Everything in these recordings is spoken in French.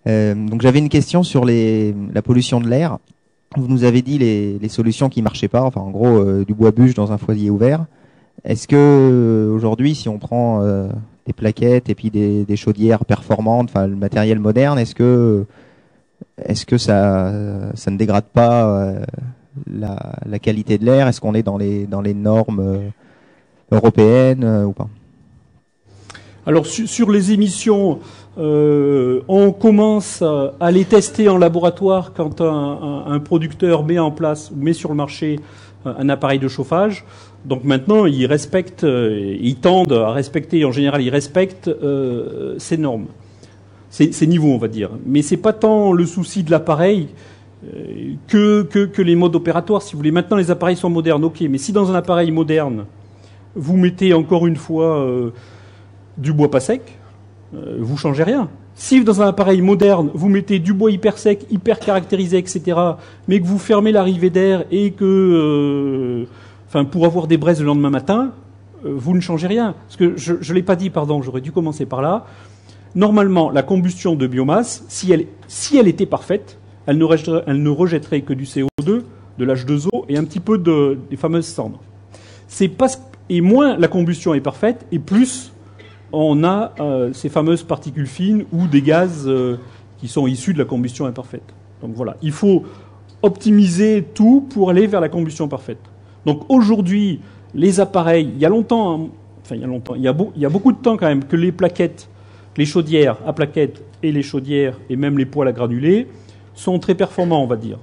Donc j'avais une question sur la pollution de l'air. Vous nous avez dit les solutions qui marchaient pas, enfin en gros du bois bûche dans un foyer ouvert. Est-ce que aujourd'hui, si on prend des plaquettes et puis des chaudières performantes, enfin le matériel moderne, est-ce que ça ne dégrade pas la qualité de l'air? Est-ce qu'on est dans les normes européennes ou pas? Alors sur les émissions, on commence à les tester en laboratoire quand un producteur met en place ou met sur le marché un appareil de chauffage. Donc maintenant, ils tendent à respecter, en général, ils respectent ces normes, ces niveaux, on va dire. Mais c'est pas tant le souci de l'appareil que les modes opératoires, si vous voulez. Maintenant, les appareils sont modernes, ok. Mais si dans un appareil moderne, vous mettez encore une fois du bois pas sec, vous changez rien. Si dans un appareil moderne, vous mettez du bois hyper sec, hyper caractérisé, etc., mais que vous fermez l'arrivée d'air et que, pour avoir des braises le lendemain matin, vous ne changez rien. Parce que je ne l'ai pas dit, pardon, j'aurais dû commencer par là. Normalement, la combustion de biomasse, si elle était parfaite, elle ne rejetterait que du CO2, de l'H2O et un petit peu des fameuses cendres. Et moins la combustion est parfaite, et plus on a ces fameuses particules fines ou des gaz qui sont issus de la combustion imparfaite. Donc voilà, il faut optimiser tout pour aller vers la combustion parfaite. Donc aujourd'hui, les appareils, il y a beaucoup de temps quand même que les plaquettes, les chaudières à plaquettes et les chaudières et même les poêles à granulés sont très performants, on va dire.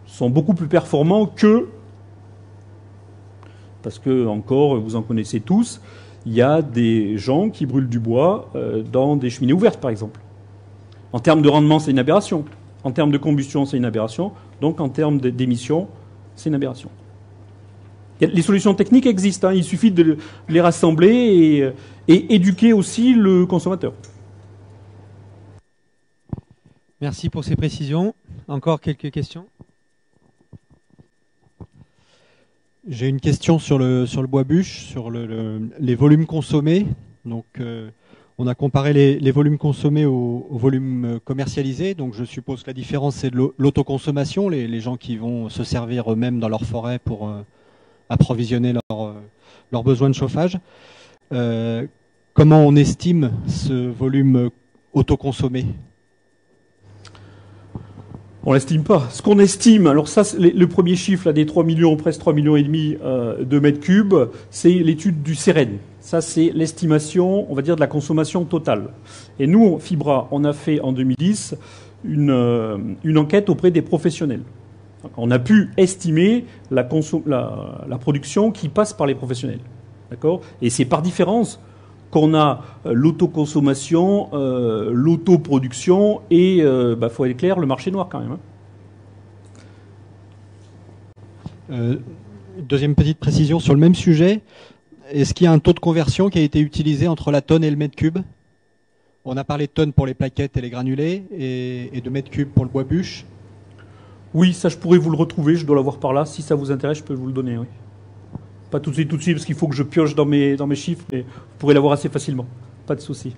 Sont beaucoup plus performants parce que, encore, vous en connaissez tous, il y a des gens qui brûlent du bois dans des cheminées ouvertes, par exemple. En termes de rendement, c'est une aberration. En termes de combustion, c'est une aberration. Donc, en termes d'émissions, c'est une aberration. Les solutions techniques existent. Il suffit de les rassembler et éduquer aussi le consommateur. Merci pour ces précisions. Encore quelques questions? J'ai une question sur le bois bûche, sur les volumes consommés. Donc, on a comparé les volumes consommés aux volumes commercialisés. Donc, je suppose que la différence, c'est de l'autoconsommation, les gens qui vont se servir eux-mêmes dans leur forêt pour approvisionner leurs besoins de chauffage. Comment on estime ce volume autoconsommé ? On l'estime pas. Ce qu'on estime, alors ça, le premier chiffre là, des 3 millions, presque 3 millions et demi de mètres cubes, c'est l'étude du CEREN. Ça, c'est l'estimation, on va dire, de la consommation totale. Et nous, Fibra, on a fait en 2010 une enquête auprès des professionnels. Donc, on a pu estimer la production qui passe par les professionnels. D'accord ? Et c'est par différence qu'on a l'autoconsommation, l'autoproduction et, faut être clair, le marché noir quand même. Deuxième petite précision sur le même sujet. Est-ce qu'il y a un taux de conversion qui a été utilisé entre la tonne et le mètre cube ? On a parlé de tonnes pour les plaquettes et les granulés et de mètres cubes pour le bois bûche. Oui, ça je pourrais vous le retrouver, je dois l'avoir par là. Si ça vous intéresse, je peux vous le donner, oui. Pas tout de suite, parce qu'il faut que je pioche dans mes chiffres, mais vous pourrez l'avoir assez facilement. Pas de souci.